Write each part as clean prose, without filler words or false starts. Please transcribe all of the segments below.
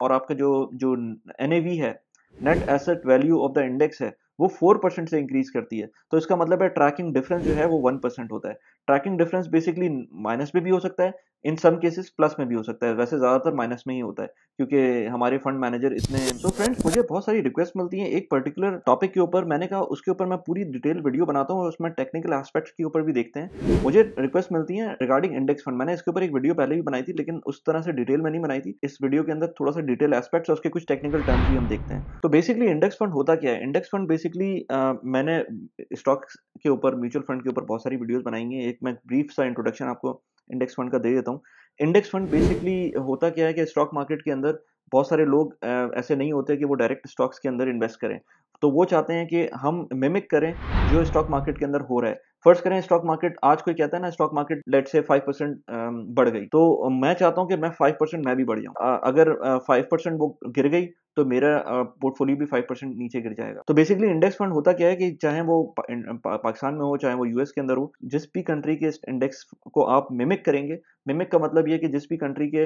और आपका जो NAV है, net asset value of the index है, वो 4% से इंक्रीज करती है। तो इसका मतलब है ट्रैकिंग डिफरेंस जो है वो 1% होता है। ट्रैकिंग डिफरेंस बेसिकली माइनस में भी हो सकता है, इन सम केसेस प्लस में भी हो सकता है। वैसे ज़्यादातर माइनस में ही होता है, क्योंकि हमारे फंड मैनेजर इतने। तो फ्रेंड्स, मुझे बहुत सारी रिक्वेस्ट मिलती है एक पर्टिकुलर टॉपिक के ऊपर। मैंने कहा उसके ऊपर मैं पूरी डिटेल वीडियो बनाता हूँ और उसमें टेक्निकल एस्पेक्ट्स के ऊपर भी देखते हैं। मुझे रिक्वेस्ट मिलती है रिगार्डिंग इंडेक्स फंड। मैंने इसके ऊपर एक वीडियो पहले भी बनाई थी, लेकिन उस तरह से डिटेल में नहीं बनाई थी। इस वीडियो के अंदर थोड़ा सा डिटेल एस्पेक्ट्स और उसके कुछ टेक्निकल टर्म्स भी हम देखते हैं। तो बेसिकली इंडेक्स फंड होता क्या है? इंडेक्स फंड बेसिकली मैंने स्टॉक्स के ऊपर, म्यूचुअल फंड के ऊपर बहुत सारी वीडियोस बनाई हैं। एक मैं ब्रीफ सा इंट्रोडक्शन आपको इंडेक्स फंड का दे देता हूँ। इंडेक्स फंड बेसिकली होता क्या है कि स्टॉक मार्केट के अंदर बहुत सारे लोग ऐसे नहीं होते कि वो डायरेक्ट स्टॉक्स के अंदर इन्वेस्ट करें। तो वो चाहते हैं कि हम मिमिक करें जो स्टॉक मार्केट के अंदर हो रहा है। फर्स्ट करें स्टॉक मार्केट, आज कोई कहता है ना स्टॉक मार्केट लेट्स से 5% बढ़ गई, तो मैं चाहता हूँ कि मैं 5% मैं भी बढ़ जाऊँ। अगर 5% वो गिर गई तो मेरा पोर्टफोलियो भी 5% नीचे गिर जाएगा। तो बेसिकली इंडेक्स फंड होता क्या है कि चाहे वो पाकिस्तान में हो, चाहे वो यूएस के अंदर हो, जिस भी कंट्री के इंडेक्स को आप मिमिक करेंगे। मिमिक का मतलब ये है कि जिस भी कंट्री के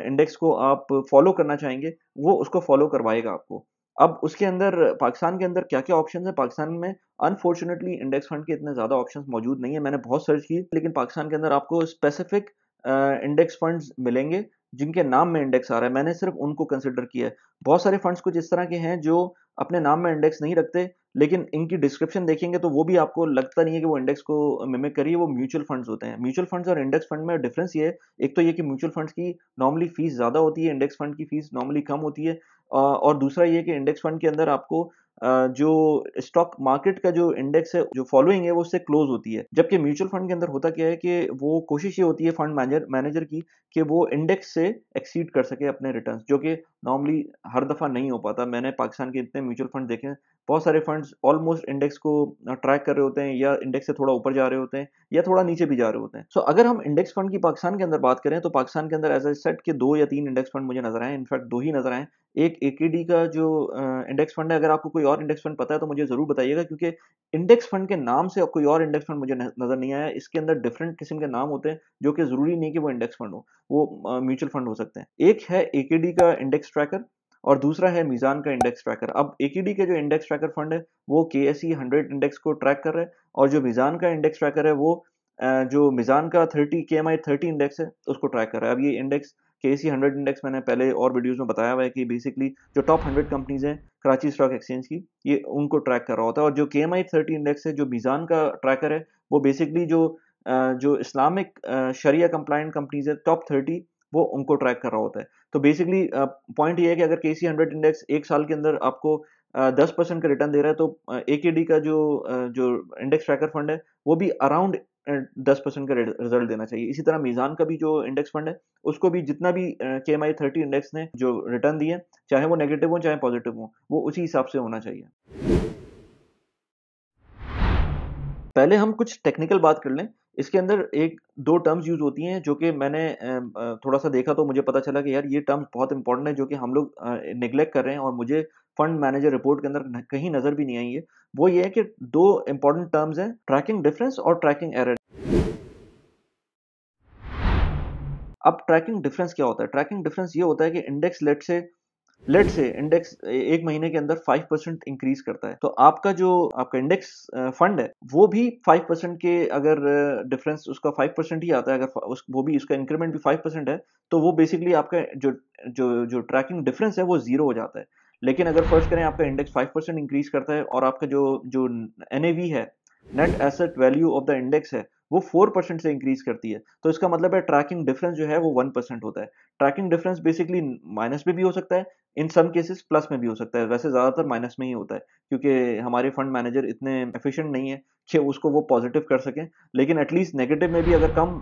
इंडेक्स को आप फॉलो करना चाहेंगे, वो उसको फॉलो करवाएगा आपको। अब उसके अंदर पाकिस्तान के अंदर क्या-क्या ऑप्शंस हैं? पाकिस्तान में अनफॉर्चुनेटली इंडेक्स फंड के इतने ज़्यादा ऑप्शंस मौजूद नहीं है। मैंने बहुत सर्च की, लेकिन पाकिस्तान के अंदर आपको स्पेसिफिक इंडेक्स फंड्स मिलेंगे जिनके नाम में इंडेक्स आ रहा है। मैंने सिर्फ उनको कंसिडर किया है। बहुत सारे फंड्स कुछ इस तरह के हैं जो अपने नाम में इंडेक्स नहीं रखते, लेकिन इनकी डिस्क्रिप्शन देखेंगे तो वो भी आपको लगता नहीं है कि वो इंडेक्स को मिमिक कर रही है। वो म्यूचुअल फंड्स होते हैं। म्यूचुअल फंड्स और इंडेक्स फंड में डिफरेंस ये है, एक तो ये कि म्यूचुअल फंड्स की नॉर्मली फीस ज़्यादा होती है, इंडेक्स फंड की फीस नॉर्मली कम होती है। और दूसरा ये कि इंडेक्स फंड के अंदर आपको जो स्टॉक मार्केट का जो इंडेक्स है, जो फॉलोइंग है, वो उससे क्लोज होती है। जबकि म्यूचुअल फंड के अंदर होता क्या है कि वो कोशिश ये होती है फंड मैनेजर की कि वो इंडेक्स से एक्सीड कर सके अपने रिटर्न्स, जो कि नॉर्मली हर दफ़ा नहीं हो पाता। मैंने पाकिस्तान के इतने म्यूचुअल फंड देखे हैं, बहुत सारे फंड्स ऑलमोस्ट इंडेक्स को ट्रैक कर रहे होते हैं, या इंडेक्स से थोड़ा ऊपर जा रहे होते हैं, या थोड़ा नीचे भी जा रहे होते हैं। सो अगर हम इंडेक्स फंड की पाकिस्तान के अंदर बात करें, तो पाकिस्तान के अंदर एज़ आई सेड के 2 या 3 इंडेक्स फंड मुझे नज़र आए। इनफैक्ट 2 ही नज़र आए। एक एकेडी का जो इंडेक्स फंड है, अगर आपको कोई और इंडेक्स फंड पता है तो मुझे ज़रूर बताइएगा, क्योंकि इंडेक्स फंड के नाम से कोई और इंडेक्स फंड मुझे नज़र नहीं आया। इसके अंदर डिफरेंट किस्म के नाम होते हैं, जो कि ज़रूरी नहीं कि वो इंडेक्स फंड हो, वो म्यूचुअल फंड हो सकते हैं। एक है एकेडी का इंडेक्स ट्रैकर और दूसरा है मीज़ान का इंडेक्स ट्रैकर। अब एकेडी के जो इंडेक्स ट्रैकर फंड है, वो केएसई 100 इंडेक्स को ट्रैक कर रहा है, और जो मीज़ान का इंडेक्स ट्रैकर है, वो जो मीज़ान का 30 केएमआई 30 इंडेक्स है, उसको ट्रैक कर रहा है। अब ये इंडेक्स केएसई 100 इंडेक्स मैंने पहले और वीडियोज़ में बताया हुआ है कि बेसिकली जो टॉप 100 कंपनीज़ हैं कराची स्टॉक एक्सचेंज की, ये उनको ट्रैक कर रहा होता है। और जो केएमआई 30 इंडेक्स है, जो मीज़ान का ट्रैकर है, वो बेसिकली जो इस्लामिक शरिया कंप्लायंट कंपनीज़ है, टॉप 30, वो उनको ट्रैक कर रहा होता है। तो बेसिकली पॉइंट ये है कि अगर केसी 100 इंडेक्स 1 साल के अंदर आपको 10% का रिटर्न दे रहा है, तो एकेडी का जो इंडेक्स ट्रैकर फंड है, वो भी अराउंड 10% का रिजल्ट देना चाहिए। इसी तरह मीज़ान का भी जो इंडेक्स फंड है, उसको भी जितना भी केएमआई 30 इंडेक्स ने जो रिटर्न दिए, चाहे वो नेगेटिव हो, चाहे पॉजिटिव हो, वो उसी हिसाब से होना चाहिए। पहले हम कुछ टेक्निकल बात कर लें। इसके अंदर 1-2 टर्म्स यूज़ होती हैं, जो कि मैंने थोड़ा-सा देखा तो मुझे पता चला कि यार ये टर्म्स बहुत इम्पोर्टेंट है, जो कि हम लोग नेग्लेक्ट कर रहे हैं, और मुझे फंड मैनेजर रिपोर्ट के अंदर कहीं नज़र भी नहीं आई है। वो ये है कि 2 इम्पोर्टेंट टर्म्स हैं, ट्रैकिंग डिफरेंस और ट्रैकिंग एरर। अब ट्रैकिंग डिफरेंस क्या होता है? ट्रैकिंग डिफरेंस ये होता है कि इंडेक्स लेट्स से इंडेक्स 1 महीने के अंदर 5% इंक्रीज़ करता है। तो आपका इंडेक्स फंड है, वो भी 5% के अगर डिफरेंस उसका 5% ही आता है, अगर फ उस वो भी उसका इंक्रीमेंट भी 5% है, तो वो बेसिकली आपका जो जो जो ट्रैकिंग डिफरेंस है, वो 0 हो जाता है। लेकिन अगर फर्ज़ करें आपका इंडेक्स 5% इंक्रीज़ करता है, और आपका जो जो एनएवी है, net asset value of the index है, वो 4% से इंक्रीज़ करती है। तो इसका मतलब है ट्रैकिंग डिफरेंस जो है वो 1% होता है। ट्रैकिंग डिफरेंस बेसिकली माइनस में भी हो सकता है, इन सम केसेस प्लस में भी हो सकता है। वैसे ज़्यादातर माइनस में ही होता है, क्योंकि हमारे फंड मैनेजर इतने एफिशिएंट नहीं है कि उसको वो पॉजिटिव कर सकें। लेकिन एटलीस्ट नेगेटिव में भी अगर कम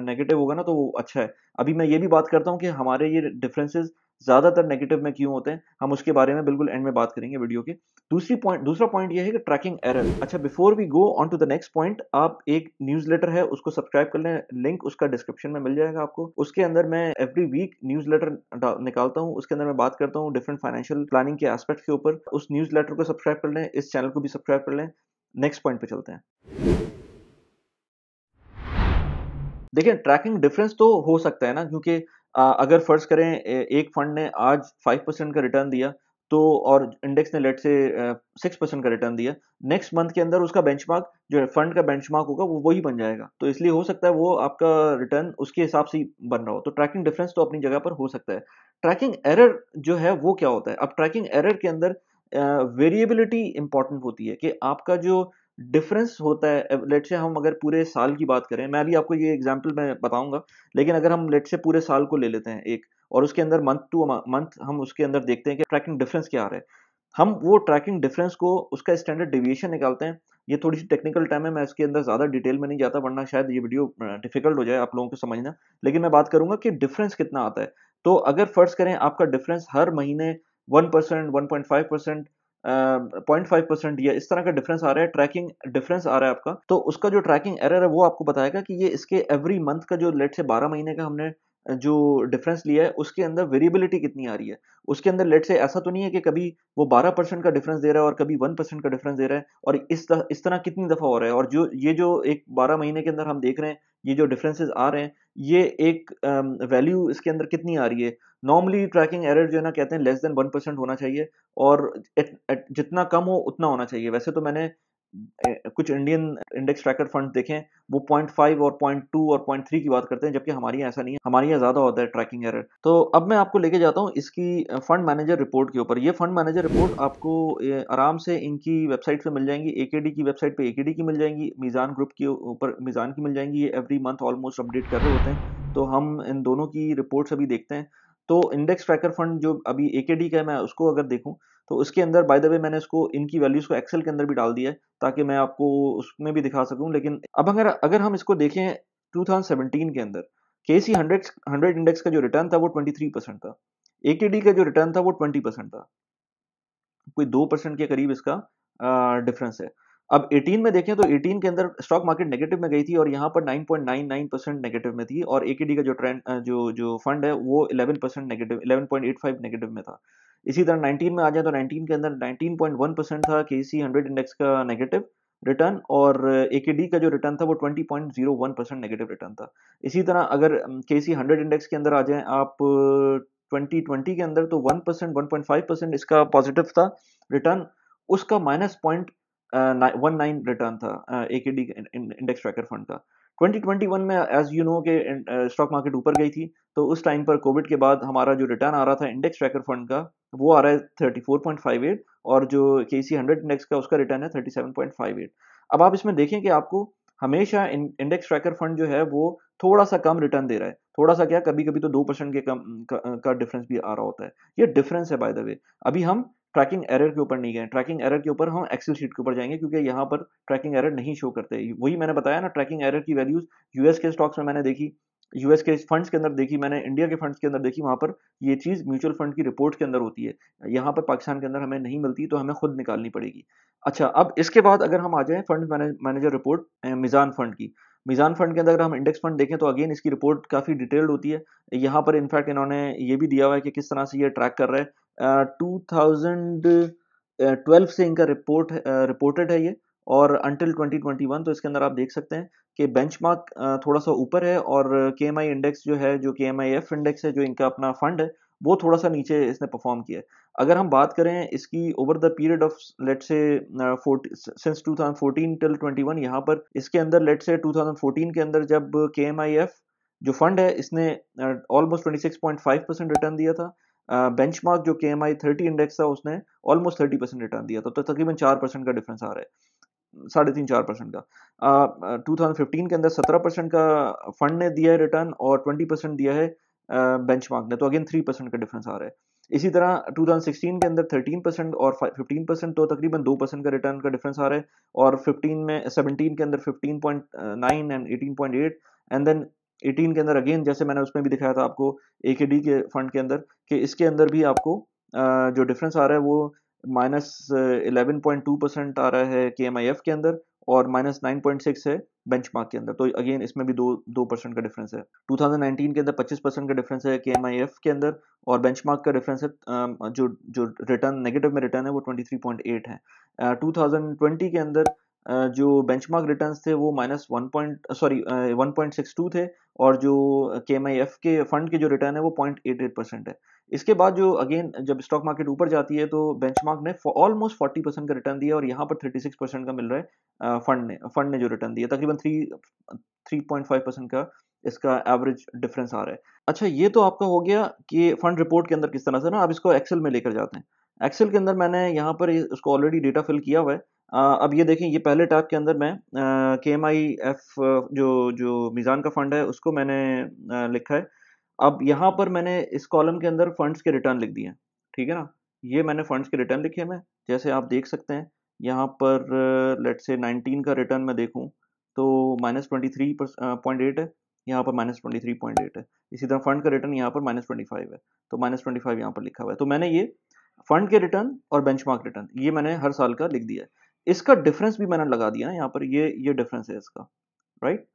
नेगेटिव होगा ना, तो वो अच्छा है। अभी मैं ये भी बात करता हूँ कि हमारे ये डिफरेंसेस ज़्यादातर नेगेटिव में क्यों होते हैं, हम उसके बारे में बिल्कुल एंड में बात करेंगे वीडियो के। दूसरा पॉइंट ये है कि ट्रैकिंग एरर। अच्छा, before we go on to the next point, आप एक न्यूज़लेटर है उसको सब्सक्राइब कर लें, लिंक उसका डिस्क्रिप्शन में मिल जाएगा आपको। उसके अंदर मैं एवरी वीक न्यूज़लेटर निकालता हूँ, उसके अंदर मैं बात करता हूँ डिफरेंट फाइनेंशियल प्लानिंग के एस्पेक्ट के ऊपर। उस न्यूज़लेटर को सब्सक्राइब कर लें, इस चैनल को भी सब्सक्राइब कर लें। नेक्स्ट पॉइंट पे चलते हैं। देखिए, ट्रैकिंग डिफरेंस तो हो सकता है ना, क्योंकि अगर फर्ज करें एक फंड ने आज 5% का रिटर्न दिया, तो और इंडेक्स ने लेट से 6% का रिटर्न दिया, नेक्स्ट मंथ के अंदर उसका बेंचमार्क जो है फंड का बेंचमार्क होगा वो वही बन जाएगा। तो इसलिए हो सकता है वो आपका रिटर्न उसके हिसाब से ही बन रहा हो। तो ट्रैकिंग डिफरेंस तो अपनी जगह पर हो सकता है। ट्रैकिंग एरर जो है वो क्या होता है? अब ट्रैकिंग एरर के अंदर वेरिएबिलिटी इंपॉर्टेंट होती है कि आपका जो डिफरेंस होता है, लेट से हम अगर पूरे साल की बात करें, मैं अभी आपको ये एग्जांपल मैं बताऊंगा, लेकिन अगर हम लेट से पूरे साल को ले लेते हैं एक, और उसके अंदर मंथ टू मंथ हम उसके अंदर देखते हैं कि ट्रैकिंग डिफरेंस क्या आ रहा है, हम वो ट्रैकिंग डिफरेंस को उसका स्टैंडर्ड डेविएशन निकालते हैं। ये थोड़ी सी टेक्निकल टर्म है, मैं इसके अंदर ज़्यादा डिटेल में नहीं जाता वरना शायद ये वीडियो डिफिकल्ट हो जाए आप लोगों को समझना, लेकिन मैं बात करूंगा कि डिफरेंस कितना आता है। तो अगर फर्ज करें आपका डिफरेंस हर महीने 1%, 1.5%, 0.5% या इस तरह का डिफरेंस आ रहा है, ट्रैकिंग डिफरेंस आ रहा है आपका, तो उसका जो ट्रैकिंग एरर है वो आपको बताएगा कि ये इसके एवरी मंथ का जो लेट से 12 महीने का हमने जो डिफरेंस लिया है उसके अंदर वेरिएबिलिटी कितनी आ रही है। उसके अंदर लेट से ऐसा तो नहीं है कि कभी वो 12% का डिफरेंस दे रहा है और कभी 1% का डिफरेंस दे रहा है, और इस तरह कितनी दफा हो रहा है, और जो एक 12 महीने के अंदर हम देख रहे हैं, ये जो डिफरेंसेस आ रहे हैं, ये एक वैल्यू इसके अंदर कितनी आ रही है। नॉर्मली ट्रैकिंग एरर जो है ना कहते हैं लेस देन 1% होना चाहिए, और जितना कम हो उतना होना चाहिए। वैसे तो मैंने कुछ इंडियन इंडेक्स ट्रैकर फंड देखें, वो 0.5 और 0.2 और 0.3 की बात करते हैं, जबकि हमारे यहाँ ऐसा नहीं है, हमारे यहाँ ज़्यादा होता है ट्रैकिंग एरर। तो अब मैं आपको लेके जाता हूँ इसकी फंड मैनेजर रिपोर्ट के ऊपर। ये फंड मैनेजर रिपोर्ट आपको आराम से इनकी वेबसाइट पे मिल जाएंगी, एकेडी की वेबसाइट पे एकेडी की मिल जाएंगी, मीज़ान ग्रुप के ऊपर मीज़ान की मिल जाएंगी। ये एवरी मंथ ऑलमोस्ट अपडेट कर रहे होते हैं, तो हम इन दोनों की रिपोर्ट्स अभी देखते हैं। तो इंडेक्स ट्रैकर फंड जो अभी एकेडी का है, मैं उसको अगर देखूँ, तो उसके अंदर बाय द वे मैंने इसको इनकी वैल्यूज़ को एक्सेल के अंदर भी डाल दिया है, ताकि मैं आपको उसमें भी दिखा सकूं। लेकिन अब अगर अगर हम इसको देखें 2017 के अंदर, केसी 100 इंडेक्स का जो रिटर्न था वो 23% था, एकेडी का जो रिटर्न था वो 20% था, कोई 2% के करीब इसका डिफरेंस है। अब 18 में देखें तो 18 के अंदर स्टॉक मार्केट नेगेटिव में गई थी और यहाँ पर 9.99% नेगेटिव में थी, और एकेडी का जो ट्रेंड जो जो फंड है वो 11% नेगेटिव, 11.85 नेगेटिव में था। इसी तरह 19 में आ जाए तो 19 के अंदर 19.1% था केसी 100 इंडेक्स का नेगेटिव रिटर्न, और एकेडी का जो रिटर्न था वो 20.01% नेगेटिव रिटर्न था। इसी तरह अगर केसी 100 इंडेक्स के अंदर आ जाएं आप 2020 के अंदर, तो 1%, 1.5% इसका पॉजिटिव था रिटर्न, उसका माइनस पॉइंट 19 रिटर्न था एकेडी इंडेक्स ट्रैकर फंड का। 2021 में एज यू नो के स्टॉक मार्केट ऊपर गई थी, तो उस टाइम पर कोविड के बाद हमारा जो रिटर्न आ रहा था इंडेक्स ट्रैकर फंड का वो आ रहा है 34.58, और जो केसी 100 इंडेक्स का उसका रिटर्न है 37.58। अब आप इसमें देखें कि आपको हमेशा इंडेक्स ट्रैकर फंड जो है वो थोड़ा सा कम रिटर्न दे रहा है, थोड़ा सा क्या, कभी कभी तो 2% के कम का डिफरेंस भी आ रहा होता है। ये डिफरेंस है बाय द वे। अभी हम ट्रैकिंग एरर के ऊपर नहीं गए, ट्रैकिंग एरर के ऊपर हम एक्सेल शीट के ऊपर जाएंगे, क्योंकि यहाँ पर ट्रैकिंग एरर नहीं शो करते। वही मैंने बताया ना, ट्रैकिंग एरर की वैल्यूज यूएस के स्टॉक्स में मैंने देखी, यूएस के फंड्स के अंदर देखी मैंने, इंडिया के फंड्स के अंदर देखी, वहां पर ये चीज म्यूचुअल फंड की रिपोर्ट के अंदर होती है। यहाँ पर पाकिस्तान के अंदर हमें नहीं मिलती, तो हमें खुद निकालनी पड़ेगी। अच्छा, अब इसके बाद अगर हम आ जाएं फंड मैनेजर रिपोर्ट मीज़ान फंड की, मीज़ान फंड के अंदर अगर हम इंडेक्स फंड देखें तो अगेन इसकी रिपोर्ट काफ़ी डिटेल्ड होती है। यहाँ पर इनफैक्ट इन्होंने ये भी दिया हुआ है कि किस तरह से ये ट्रैक कर रहा है। 2012 से इनका रिपोर्टेड है ये, और अंटिल 2021, तो इसके अंदर आप देख सकते हैं कि बेंचमार्क थोड़ा सा ऊपर है, और केएमआई इंडेक्स जो है, जो केएमआईएफ इंडेक्स है, जो इनका अपना फंड है, वो थोड़ा सा नीचे इसने परफॉर्म किया है। अगर हम बात करें इसकी over the period of late से सिंस 2014 टिल 21, यहाँ पर इसके अंदर लेट से 2014 के अंदर जब केएमआईएफ जो फंड है इसने ऑलमोस्ट 26.5% रिटर्न दिया था, बेंचमार्क जो केएमआई 30 इंडेक्स था उसने ऑलमोस्ट 30% रिटर्न दिया था, तो तकरीबन 4% का डिफरेंस आ रहा है, 3.5-4% का। 2015 के अंदर 17% का फंड ने दिया है रिटर्न, और 20% दिया है बेंचमार्क ने, तो अगेन 3% का डिफरेंस आ रहा है। इसी तरह 2016 के अंदर 13% और 15%, तो तकरीबन 2% का रिटर्न का डिफरेंस आ रहा है, और 17 के अंदर 15.9 एंड 18.8, एंड देन 18 के अंदर अगेन जैसे मैंने उसमें भी दिखाया था आपको एकेडी के फंड के अंदर, कि इसके अंदर भी आपको जो डिफरेंस आ रहा है वो -11.2% आ रहा है के के अंदर, और -9.6 है बेंचमार्क के अंदर, तो अगेन इसमें भी 2% का डिफरेंस है। 2019 के अंदर 25% का डिफरेंस है के के अंदर, और बेंचमार्क का डिफरेंस है जो जो रिटर्न नेगेटिव में रिटर्न है वो 23.8 है। 2020 के अंदर जो बेंचमार्क रिटर्न्स थे वो माइनस 1.62 थे, और जो KMIF के फंड के जो रिटर्न है वो 0.88% है। इसके बाद जो अगेन जब स्टॉक मार्केट ऊपर जाती है तो बेंचमार्क ने ऑलमोस्ट 40% का रिटर्न दिया, और यहाँ पर 36% का मिल रहा है फंड ने जो रिटर्न दिया तकरीबन 3.5% का इसका एवरेज डिफरेंस आ रहा है। अच्छा, ये तो आपका हो गया कि फंड रिपोर्ट के अंदर किस तरह से ना, अब इसको एक्सेल में लेकर जाते हैं। एक्सेल के अंदर मैंने यहाँ पर उसको ऑलरेडी डेटा फिल किया हुआ है। अब ये देखें, ये पहले टैब के अंदर मैं KMIF जो जो मीज़ान का फंड है उसको मैंने लिखा है। अब यहाँ पर मैंने इस कॉलम के अंदर फंड्स के रिटर्न लिख दिए हैं, ठीक है ना? ये मैंने फंड्स के रिटर्न लिखे हैं मैं, जैसे आप देख सकते हैं यहाँ पर लेट्स से 19 का रिटर्न मैं देखूँ तो -23.8 है, यहाँ पर -23.8 है। इसी तरह फंड का रिटर्न यहाँ पर -25 है, तो -25 यहाँ पर लिखा हुआ है। तो मैंने ये फंड के रिटर्न और बेंचमार्क रिटर्न ये मैंने हर साल का लिख दिया है। इसका डिफरेंस भी मैंने लगा दिया है यहाँ पर, ये डिफरेंस है इसका, राइट?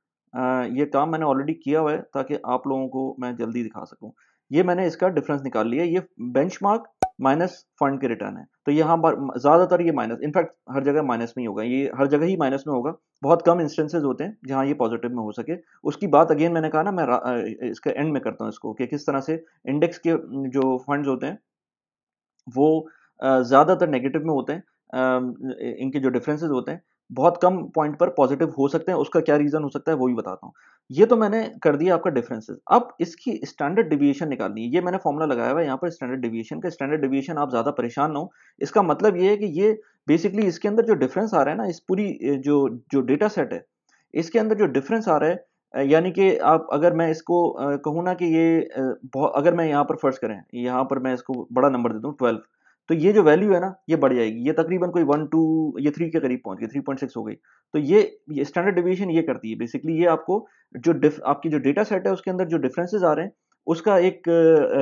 ये काम मैंने ऑलरेडी किया हुआ है ताकि आप लोगों को मैं जल्दी दिखा सकूं। ये मैंने इसका डिफरेंस निकाल लिया, ये बेंचमार्क माइनस फंड के रिटर्न है। तो यहाँ पर ज़्यादातर ये माइनस, इनफैक्ट हर जगह माइनस में ही होगा, ये हर जगह ही माइनस में होगा। बहुत कम इंस्टेंसेस होते हैं जहाँ ये पॉजिटिव में हो सके। उसकी बात अगेन मैंने कहा ना, मैं इसके एंड में करता हूँ इसको, कि किस तरह से इंडेक्स के जो फंड्स होते हैं वो ज़्यादातर नेगेटिव में होते हैं। इनके जो डिफरेंसेस होते हैं बहुत कम पॉइंट पर पॉजिटिव हो सकते हैं। उसका क्या रीज़न हो सकता है वो भी बताता हूँ। ये तो मैंने कर दिया आपका डिफरेंसेस। अब इसकी स्टैंडर्ड डिविएशन निकालनी है। ये मैंने फॉर्मूला लगाया हुआ है यहाँ पर स्टैंडर्ड डिविएशन का। स्टैंडर्ड डिविएशन आप ज़्यादा परेशान ना हो। इसका मतलब ये है कि ये बेसिकली इसके अंदर जो डिफरेंस आ रहा है ना, इस पूरी जो जो डेटा सेट है, इसके अंदर जो डिफरेंस आ रहा है, यानी कि आप अगर मैं इसको कहूँ ना कि ये अगर मैं यहाँ पर फर्ज करें, यहाँ पर मैं इसको बड़ा नंबर दे दूँ 12, तो ये जो वैल्यू है ना ये बढ़ जाएगी। ये तकरीबन कोई 1 2 ये 3 के करीब पहुंच गई, 3.6 हो गई। तो ये स्टैंडर्ड डिवीजन ये करती है बेसिकली, ये आपको जो आपकी जो डेटा सेट है उसके अंदर जो डिफरेंसेस आ रहे हैं उसका एक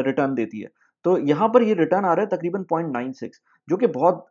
रिटर्न देती है। तो यहाँ पर ये रिटर्न आ रहा है तकरीबन 0.96, जो कि बहुत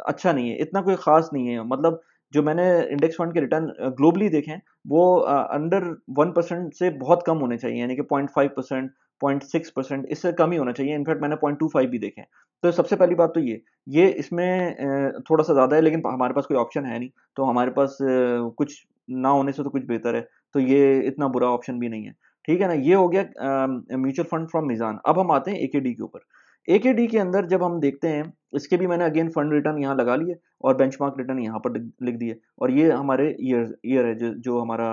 अच्छा नहीं है, इतना कोई खास नहीं है। मतलब जो मैंने इंडेक्स फंड के रिटर्न ग्लोबली देखे हैं वो अंडर 1% से बहुत कम होने चाहिए, यानी कि 0.5%, 0.6%, इससे कम ही होना चाहिए। इनफैक्ट मैंने 0.25 भी देखे हैं। तो सबसे पहली बात तो ये इसमें थोड़ा सा ज़्यादा है, लेकिन हमारे पास कोई ऑप्शन है नहीं, तो हमारे पास कुछ ना होने से तो कुछ बेहतर है, तो ये इतना बुरा ऑप्शन भी नहीं है, ठीक है ना? ये हो गया म्यूचुअल फंड फ्रॉम मीज़ान। अब हम आते हैं AKD के ऊपर। AKD के अंदर जब हम देखते हैं, इसके भी मैंने अगेन फंड रिटर्न यहाँ लगा लिए और बेंचमार्क रिटर्न यहाँ पर लिख दिए, और ये हमारे ईयर है जो हमारा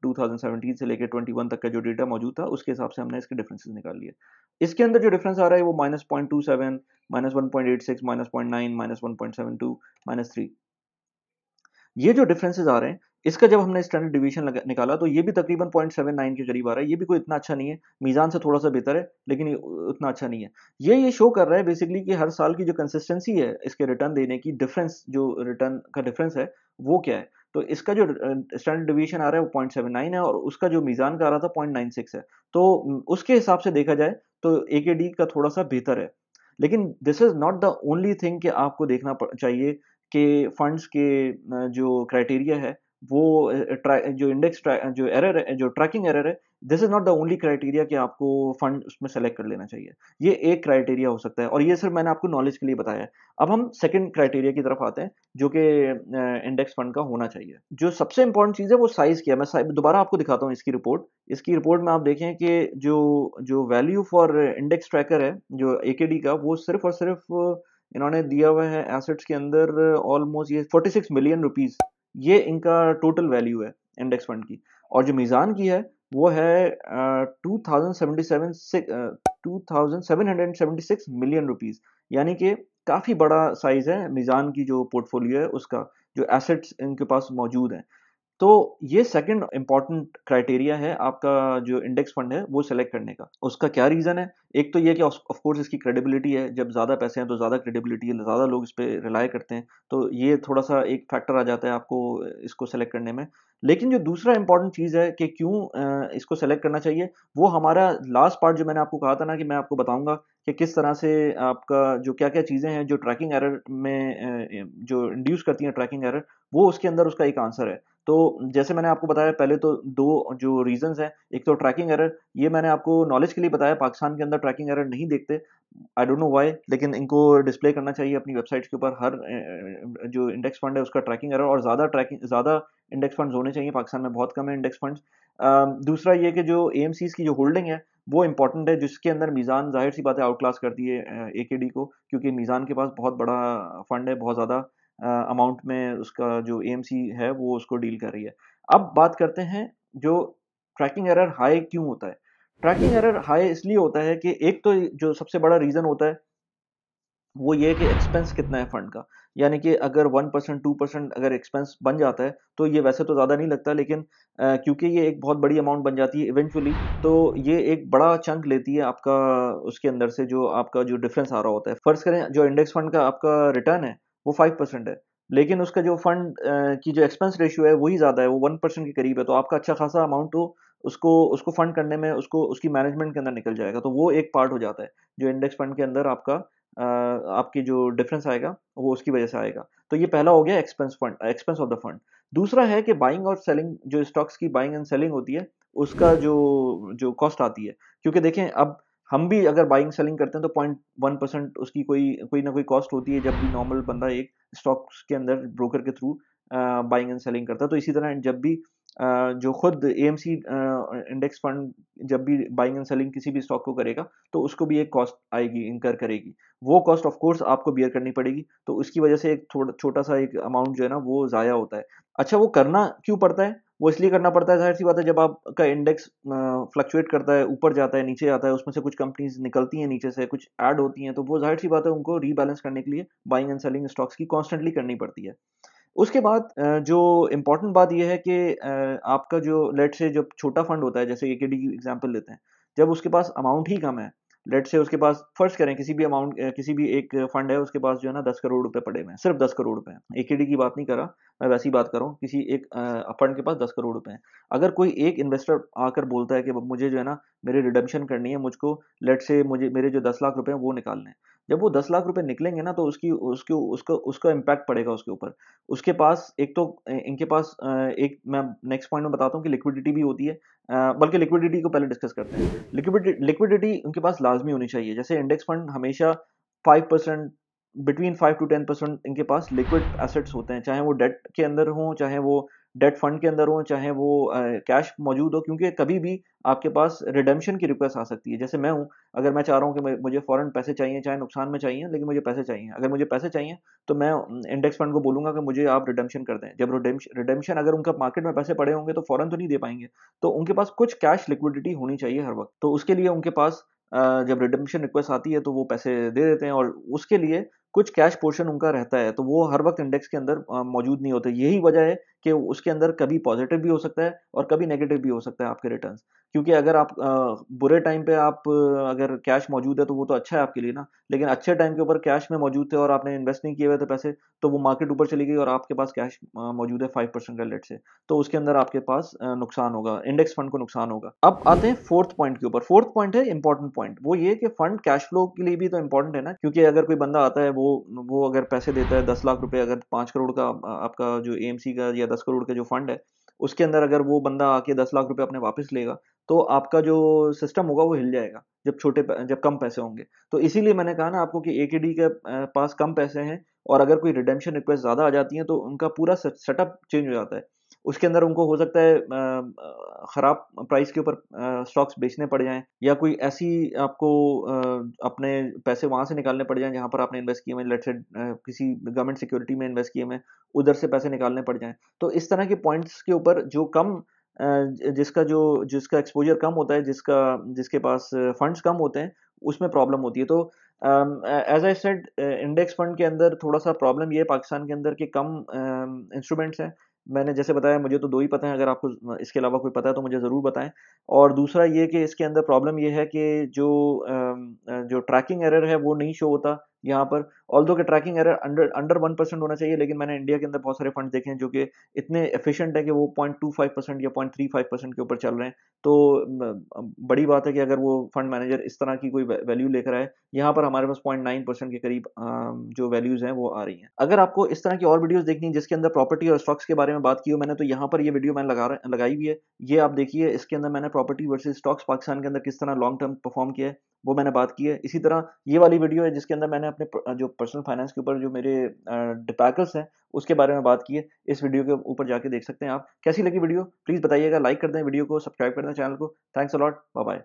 2017 से लेकर 21 तक का जो डेटा मौजूद था उसके हिसाब से हमने इसके डिफरेंसेस निकाल लिए। इसके अंदर जो डिफरेंस आ रहा है वो -0.27, -1.86, -0.9, -1.72, -3। ये जो डिफरेंसेस आ रहे हैं, इसका जब हमने स्टैंडर्ड डिवीजन निकाला तो ये भी तकरीबन 0.79 के करीब आ रहा है। ये भी कोई इतना अच्छा नहीं है, मीज़ान से थोड़ा सा बेहतर है, लेकिन ये उतना अच्छा नहीं है। ये शो कर रहा है बेसिकली कि हर साल की जो कंसिस्टेंसी है इसके रिटर्न देने की, डिफरेंस जो रिटर्न का डिफरेंस है वो क्या है। तो इसका जो स्टैंडर्ड डिवीजन आ रहा है वो 0.79 है, और उसका जो मीज़ान का आ रहा था 0.96 है। तो उसके हिसाब से देखा जाए तो AKD का थोड़ा सा बेहतर है। लेकिन this is not the only thing कि आपको देखना चाहिए कि फंड्स के जो क्राइटेरिया है वो जो जो एरर है, जो ट्रैकिंग एरर है, this is not the only criteria कि आपको फंड उसमें सेलेक्ट कर लेना चाहिए। ये एक क्राइटेरिया हो सकता है, और ये सिर्फ मैंने आपको नॉलेज के लिए बताया है। अब हम सेकंड क्राइटेरिया की तरफ आते हैं जो कि इंडेक्स फंड का होना चाहिए। जो सबसे इंपॉर्टेंट चीज़ है वो साइज़ की है। मैं दोबारा आपको दिखाता हूँ इसकी रिपोर्ट। इसकी रिपोर्ट में आप देखें कि जो जो वैल्यू फॉर इंडेक्स ट्रैकर है जो AKD का, वो सिर्फ और सिर्फ इन्होंने दिया हुआ है एसेट्स के अंदर ऑलमोस्ट ये 46 मिलियन रुपीस, ये इनका टोटल वैल्यू है इंडेक्स फंड की। और जो मीज़ान की है वो है 2776 मिलियन रुपीस, यानी कि काफ़ी बड़ा साइज़ है मीज़ान की जो पोर्टफोलियो है उसका, जो एसेट्स इनके पास मौजूद हैं। तो ये सेकंड इंपॉर्टेंट क्राइटेरिया है आपका जो इंडेक्स फंड है वो सेलेक्ट करने का। उसका क्या रीज़न है? एक तो ये कि ऑफ कोर्स इसकी क्रेडिबिलिटी है। जब ज़्यादा पैसे हैं तो ज़्यादा क्रेडिबिलिटी है, ज़्यादा लोग इस पे रिलाय करते हैं, तो ये थोड़ा-सा एक फैक्टर आ जाता है आपको इसको सेलेक्ट करने में। लेकिन जो दूसरा इंपॉर्टेंट चीज़ है कि क्यों इसको सेलेक्ट करना चाहिए, वो हमारा लास्ट पार्ट जो मैंने आपको कहा था ना कि मैं आपको बताऊँगा कि किस तरह से आपका जो क्या-क्या चीज़ें हैं जो ट्रैकिंग एरर में जो इंड्यूस करती हैं ट्रैकिंग एरर, वो उसके अंदर उसका एक आंसर है। तो जैसे मैंने आपको बताया पहले, तो दो जो रीजंस हैं, एक तो ट्रैकिंग एरर, ये मैंने आपको नॉलेज के लिए बताया, पाकिस्तान के अंदर ट्रैकिंग एरर नहीं देखते, आई डोंट नो व्हाई, लेकिन इनको डिस्प्ले करना चाहिए अपनी वेबसाइट्स के ऊपर, हर जो इंडेक्स फंड है उसका ट्रैकिंग एरर, और ज़्यादा इंडेक्स फंड्स होने चाहिए, पाकिस्तान में बहुत कम है इंडेक्स फंड्स। दूसरा ये कि जो एएमसीज की जो होल्डिंग है वो इंपॉर्टेंट है, जिसके अंदर मीज़ान जाहिर सी बात है आउट क्लास करती है एकेडी को, क्योंकि मीज़ान के पास बहुत बड़ा फंड है, बहुत ज़्यादा अमाउंट में उसका जो एएमसी है वो उसको डील कर रही है। अब बात करते हैं जो ट्रैकिंग एरर हाई क्यों होता है। ट्रैकिंग एरर हाई इसलिए होता है कि एक तो जो सबसे बड़ा रीज़न होता है वो ये है कि एक्सपेंस कितना है फंड का, यानी कि अगर 1% 2% अगर एक्सपेंस बन जाता है तो ये वैसे तो ज़्यादा नहीं लगता, लेकिन क्योंकि ये एक बहुत बड़ी अमाउंट बन जाती है इवेंचुअली, तो ये एक बड़ा चंक लेती है आपका, उसके अंदर से जो आपका जो डिफरेंस आ रहा होता है। फर्ज करें जो इंडेक्स फंड का आपका रिटर्न है वो 5% है, लेकिन उसका जो फंड की जो एक्सपेंस रेशियो है वही ज़्यादा है, वो 1% के करीब है, तो आपका अच्छा खासा अमाउंट तो उसको उसको फंड करने में, उसको उसकी मैनेजमेंट के अंदर निकल जाएगा, तो वो एक पार्ट हो जाता है जो इंडेक्स फंड के अंदर आपका आपकी जो डिफरेंस आएगा वो उसकी वजह से आएगा। तो ये पहला हो गया एक्सपेंस ऑफ द फंड। दूसरा है कि बाइंग और सेलिंग, जो स्टॉक्स की बाइंग एंड सेलिंग होती है उसका जो जो कॉस्ट आती है, क्योंकि देखें अब हम भी अगर बाइंग सेलिंग करते हैं तो 0.1% उसकी कोई कोई ना कोई कॉस्ट होती है, जब भी नॉर्मल बंदा एक स्टॉक्स के अंदर ब्रोकर के थ्रू बाइंग एंड सेलिंग करता है। तो इसी तरह जब भी जो खुद एएमसी इंडेक्स फंड जब भी बाइंग एंड सेलिंग किसी भी स्टॉक को करेगा तो उसको भी एक कॉस्ट आएगी, इनकर करेगी, वो कॉस्ट ऑफ कोर्स आपको बियर करनी पड़ेगी, तो उसकी वजह से एक थोड़ा छोटा सा एक अमाउंट जो है ना वो ज़ाया होता है। अच्छा, वो करना क्यों पड़ता है? वो इसलिए करना पड़ता है, ज़ाहिर सी बात है, जब आपका इंडेक्स फ्लक्चुएट करता है, ऊपर जाता है, नीचे आता है, उसमें से कुछ कंपनीज निकलती हैं नीचे से, कुछ ऐड होती हैं, तो वो ज़ाहिर सी बात है उनको रीबैलेंस करने के लिए बाइंग एंड सेलिंग स्टॉक्स की कॉन्स्टेंटली करनी पड़ती है। उसके बाद जो इम्पोर्टेंट बात ये है कि आपका जो लेट्स से जब छोटा फंड होता है, जैसे एकेडी की एग्जांपल लेते हैं, जब उसके पास अमाउंट ही कम है, लेट्स से उसके पास फर्ज करें किसी भी अमाउंट, किसी भी एक फंड है उसके पास जो है ना 10 करोड़ रुपए पड़े हुए हैं, सिर्फ 10 करोड़ रुपए हैं, एकेडी की बात नहीं कर रहा मैं, वैसी बात कर रहा हूँ, किसी एक फंड के पास 10 करोड़ रुपए हैं। अगर कोई एक इन्वेस्टर आकर बोलता है कि मुझे जो है ना मेरी रिडम्पशन करनी है, मुझको लेट्स से मुझे मेरे जो 10 लाख रुपए हैं वो निकालने हैं, जब वो 10 लाख रुपए निकलेंगे ना तो उसकी उसके उसका उसका इम्पैक्ट पड़ेगा उसके ऊपर। उसके पास एक तो इनके पास एक मैं नेक्स्ट पॉइंट में बताता हूँ कि लिक्विडिटी भी होती है, बल्कि लिक्विडिटी को पहले डिस्कस करते हैं। लिक्विडिटी उनके पास लाजमी होनी चाहिए, जैसे इंडेक्स फंड हमेशा 5%, बिटवीन 5 to 10% इनके पास लिक्विड एसेट्स होते हैं, चाहे वो डेट के अंदर हो, चाहे वो डेट फंड के अंदर हो, चाहे वो कैश मौजूद हो, क्योंकि कभी भी आपके पास रिडेम्पशन की रिक्वेस्ट आ सकती है। जैसे मैं हूँ, अगर मैं चाह रहा हूँ कि मुझे फ़ौरन पैसे चाहिए, चाहे नुकसान में चाहिए, लेकिन मुझे पैसे चाहिए, अगर मुझे पैसे चाहिए तो मैं इंडेक्स फंड को बोलूँगा कि मुझे आप रिडेम्पशन कर दें। जब रिडेम्पशन अगर उनका मार्केट में पैसे पड़े होंगे तो फ़ौरन तो नहीं दे पाएँगे, तो उनके पास कुछ कैश लिक्विडिटी होनी चाहिए हर वक़्त। तो उसके लिए उनके पास जब रिडेम्पशन रिक्वेस्ट आती है तो वो पैसे दे देते हैं, और उसके लिए कुछ कैश पोर्शन उनका रहता है, तो वो हर वक़्त इंडेक्स के अंदर मौजूद नहीं होते। यही वजह है कि उसके अंदर कभी पॉज़िटिव भी हो सकता है और कभी नेगेटिव भी हो सकता है आपके रिटर्न्स। क्योंकि अगर आप बुरे टाइम पे आप अगर कैश मौजूद है तो वो तो अच्छा है आपके लिए ना, लेकिन अच्छे टाइम के ऊपर कैश में मौजूद थे और आपने इन्वेस्ट नहीं किए हुए थे पैसे, तो वो मार्केट ऊपर चली गई और आपके पास कैश मौजूद है 5% का लेट्स से, तो उसके अंदर आपके पास नुकसान होगा, इंडेक्स फंड को नुकसान होगा। अब आते हैं फोर्थ पॉइंट के ऊपर। फोर्थ पॉइंट है इंपॉर्टेंट पॉइंट, वो ये कि फंड कैश फ्लो के लिए भी तो इंपॉर्टेंट है ना, क्योंकि अगर कोई बंदा आता है वो अगर पैसे देता है 10 लाख रुपए, अगर 5 करोड़ का आपका जो एएमसी का या 10 करोड़ का जो फंड है, उसके अंदर अगर वो बंदा आके 10 लाख रुपए अपने वापस लेगा, तो आपका जो सिस्टम होगा वो हिल जाएगा, जब कम पैसे होंगे। तो इसीलिए मैंने कहा ना आपको कि एकेडी के पास कम पैसे हैं, और अगर कोई रिडेम्पशन रिक्वेस्ट ज़्यादा आ जाती है तो उनका पूरा सेटअप चेंज हो जाता है। उसके अंदर उनको हो सकता है खराब प्राइस के ऊपर स्टॉक्स बेचने पड़ जाएँ, या कोई ऐसी आपको अपने पैसे वहाँ से निकालने पड़ जाएँ जहाँ पर आपने इन्वेस्ट किए हुए हैं, लेट्स से किसी गवर्नमेंट सिक्योरिटी में इन्वेस्ट किए हुए हैं, उधर से पैसे निकालने पड़ जाएँ। तो इस तरह के पॉइंट्स के ऊपर जो कम जिसका एक्सपोज़र कम होता है, जिसके पास फंड्स कम होते हैं, उसमें प्रॉब्लम होती है। तो as I said, index fund के अंदर थोड़ा-सा प्रॉब्लम ये है पाकिस्तान के अंदर कि कम इंस्ट्रूमेंट्स हैं। मैंने जैसे बताया, मुझे तो 2 ही पता हैं, अगर आपको इसके अलावा कोई पता है तो मुझे ज़रूर बताएँ। और दूसरा ये कि इसके अंदर प्रॉब्लम ये है कि जो ट्रैकिंग एरर है वो नहीं शो होता, यहाँ पर। ऑल्दो के ट्रैकिंग एरर अंडर अंडर 1% होना चाहिए, लेकिन मैंने इंडिया के अंदर बहुत सारे फंड देखे हैं जो कि इतने एफिशिएंट है कि वो 0.25% या 0.35% के ऊपर चल रहे हैं। तो बड़ी बात है कि अगर वो फंड मैनेजर इस तरह की कोई वैल्यू लेकर आए। यहाँ पर हमारे पास 0.9% के करीब जो वैल्यूज हैं वो आ रही हैं। अगर आपको इस तरह की और वीडियोस देखनी है जिसके अंदर प्रॉपर्टी और स्टॉक्स के बारे में बात की हो मैंने, तो यहाँ पर ये वीडियो मैंने लगाई हुई है। ये आप देखिए, इसके अंदर मैंने प्रॉपर्टी वर्सेस स्टॉक्स पाकिस्तान के अंदर किस तरह लॉन्ग टर्म परफॉर्म किया है वो मैंने बात की है। इसी तरह ये वाली वीडियो है जिसके अंदर मैंने अपने जो पर्सनल फाइनेंस के ऊपर जो मेरे डिटैकल्स हैं उसके बारे में बात की है। इस वीडियो के ऊपर जाके देख सकते हैं आप। कैसी लगी वीडियो प्लीज़ बताइएगा, लाइक कर दें वीडियो को, सब्सक्राइब कर दें चैनल को। Thanks a lot, bye bye.